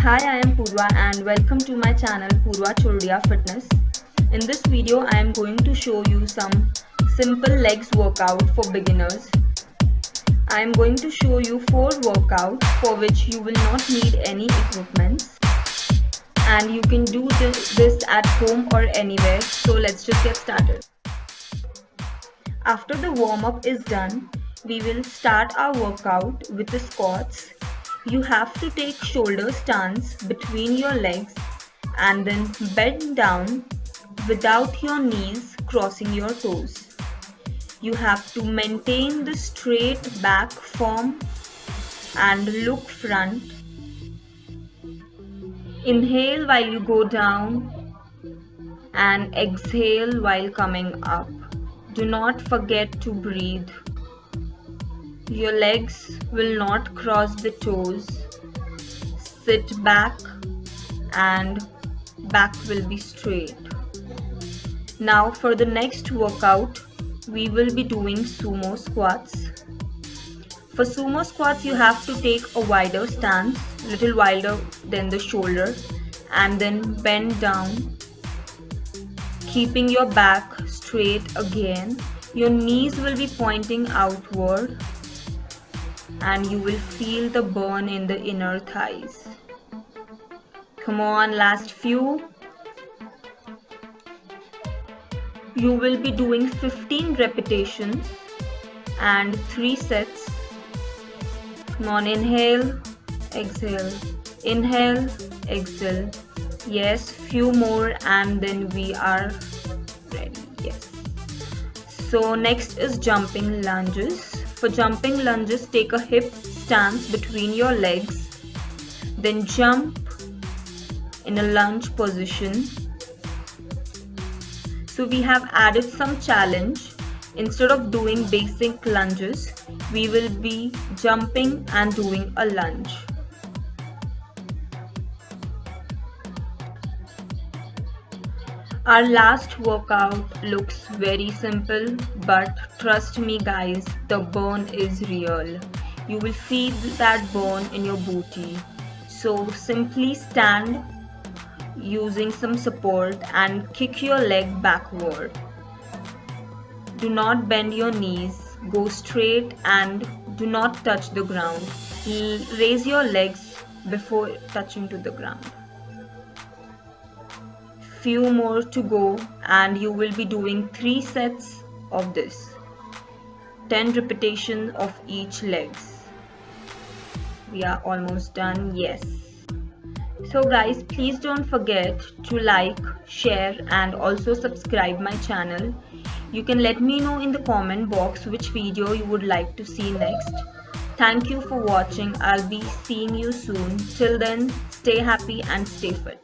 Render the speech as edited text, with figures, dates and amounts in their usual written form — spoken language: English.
Hi, I am Purva and welcome to my channel Purva Chordia Fitness. In this video, I am going to show you some simple legs workout for beginners. I am going to show you 4 workouts for which you will not need any equipments. And you can do this at home or anywhere. So let's just get started. After the warm-up is done, we will start our workout with the squats. You have to take shoulder stance between your legs and then bend down without your knees crossing your toes. You have to maintain the straight back form and look front. Inhale while you go down and exhale while coming up. Do not forget to breathe. Your legs will not cross the toes. Sit back and back will be straight. Now for the next workout, we will be doing sumo squats. For sumo squats, you have to take a wider stance, little wider than the shoulder, and then bend down, keeping your back straight again. Your knees will be pointing outward and you will feel the burn in the inner thighs. Come on, last few. You will be doing 15 repetitions and 3 sets. Come on, inhale, exhale, inhale, exhale. Yes, few more and then we are ready. Yes. So next is jumping lunges. For jumping lunges, take a hip stance between your legs, then jump in a lunge position. So we have added some challenge. Instead of doing basic lunges, we will be jumping and doing a lunge. Our last workout looks very simple, but trust me guys, the burn is real. You will feel that burn in your booty. So simply stand using some support and kick your leg backward. Do not bend your knees, go straight and do not touch the ground. Raise your legs before touching to the ground. Few more to go and you will be doing 3 sets of this. 10 repetitions of each legs. We are almost done. Yes. So guys, please don't forget to like, share and also subscribe my channel. You can let me know in the comment box which video you would like to see next. Thank you for watching. I'll be seeing you soon. Till then, stay happy and stay fit.